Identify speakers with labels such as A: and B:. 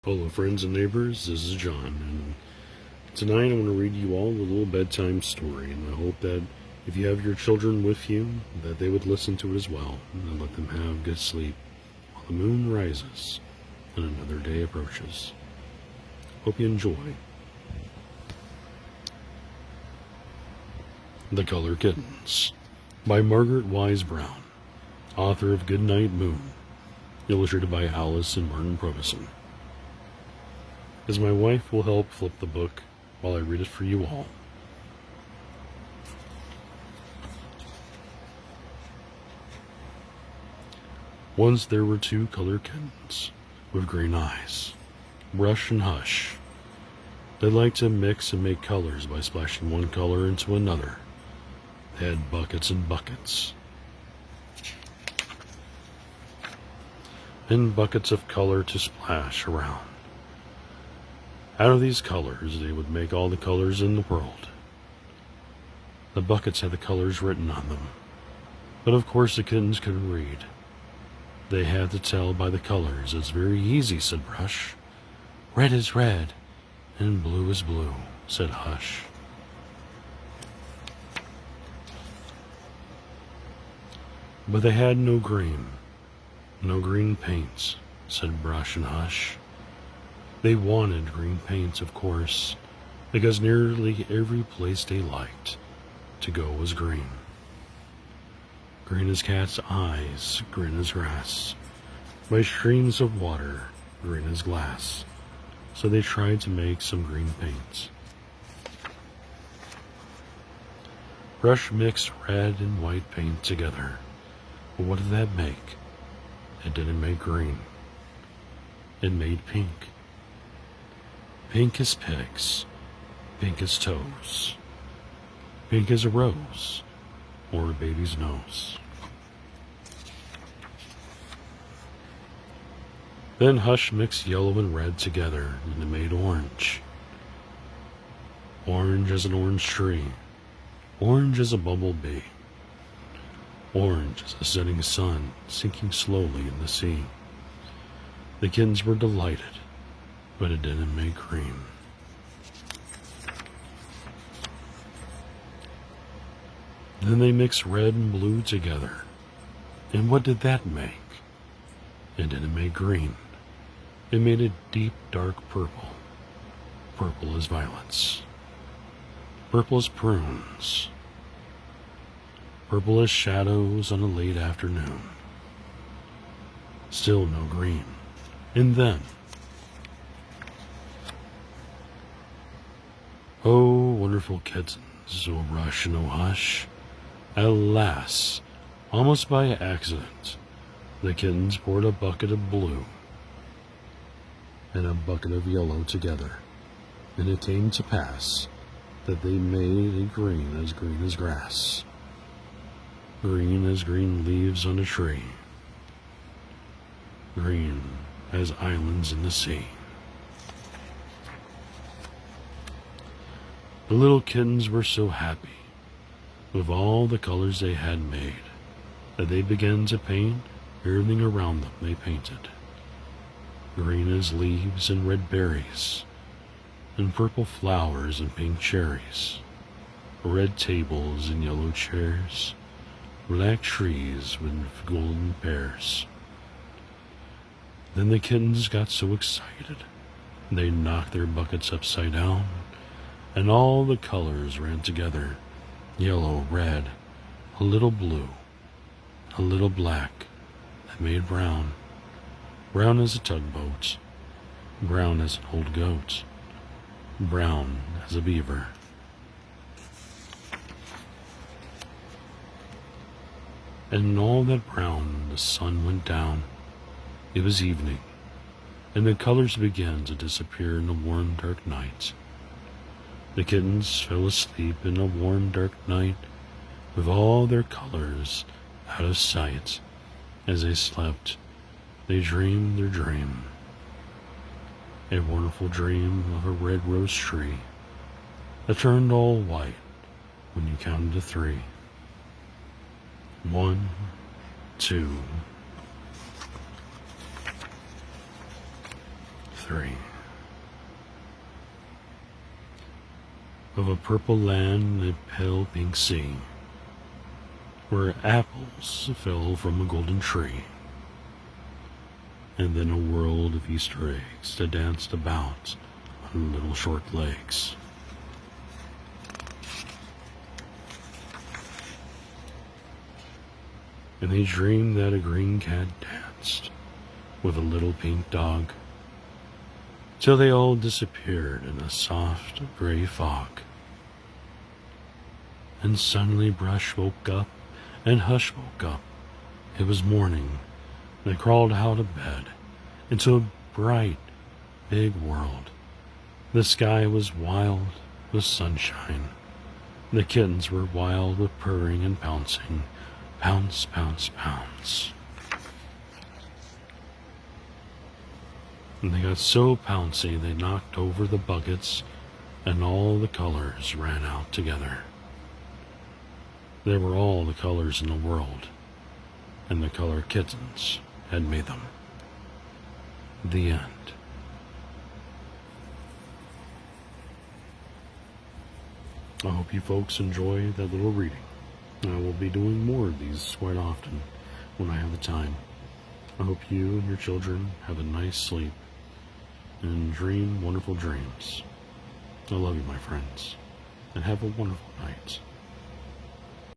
A: Hello friends and neighbors, this is John, and tonight I'm going to read you all a little bedtime story, and I hope that if you have your children with you, that they would listen to it as well, and let them have good sleep while the moon rises and another day approaches. Hope you enjoy. The Color Kittens by Margaret Wise Brown, author of Goodnight Moon, illustrated by Alice and Martin Probison. As my wife will help flip the book while I read it for you all. Once there were two color kittens with green eyes, Brush and Hush. They liked to mix and make colors by splashing one color into another. They had buckets and buckets, and buckets of color to splash around. Out of these colors, they would make all the colors in the world. The buckets had the colors written on them, but of course the kittens couldn't read. They had to tell by the colors. It's very easy, said Brush. Red is red, and blue is blue, said Hush. But they had no green paints, said Brush and Hush. They wanted green paints, of course, because nearly every place they liked to go was green. Green as cat's eyes, green as grass, by streams of water, green as glass. So they tried to make some green paints. Brush mixed red and white paint together, but what did that make? It didn't make green. It made pink. Pink as pigs, pink as toes, pink as a rose, or a baby's nose. Then Hush mixed yellow and red together, and it made orange. Orange as an orange tree, orange as a bumblebee, orange as a setting sun sinking slowly in the sea. The kittens were delighted, but it didn't make green. Then they mixed red and blue together, and what did that make? It didn't make green. It made a deep, dark purple. Purple as violets. Purple as prunes. Purple as shadows on a late afternoon. Still no green. And then, oh, wonderful kittens, oh Rush and oh Hush. Alas, almost by accident, the kittens poured a bucket of blue and a bucket of yellow together, and it came to pass that they made a green as grass, green as green leaves on a tree, green as islands in the sea. The little kittens were so happy with all the colors they had made that they began to paint everything around them. They painted green as leaves and red berries, and purple flowers and pink cherries, red tables and yellow chairs, black trees with golden pears. Then the kittens got so excited they knocked their buckets upside down, and all the colors ran together. Yellow, red, a little blue, a little black, that made brown. Brown as a tugboat, brown as an old goat, brown as a beaver. And in all that brown the sun went down. It was evening, and the colors began to disappear in the warm, dark night. The kittens fell asleep in a warm, dark night, with all their colors out of sight. As they slept, they dreamed their dream, a wonderful dream of a red rose tree that turned all white when you counted to 3. 1, 2, 3. Of a purple land and a pale pink sea, where apples fell from a golden tree, and then a world of Easter eggs that danced about on little short legs. And they dreamed that a green cat danced with a little pink dog, till they all disappeared in a soft gray fog. And suddenly Brush woke up, and Hush woke up. It was morning. They crawled out of bed into a bright, big world. The sky was wild with sunshine. The kittens were wild with purring and pouncing. Pounce, pounce, pounce. And they got so pouncy they knocked over the buckets, and all the colors ran out together. They were all the colors in the world, and the color kittens had made them. The end. I hope you folks enjoy that little reading. I will be doing more of these quite often when I have the time. I hope you and your children have a nice sleep and dream wonderful dreams. I love you, my friends, and have a wonderful night.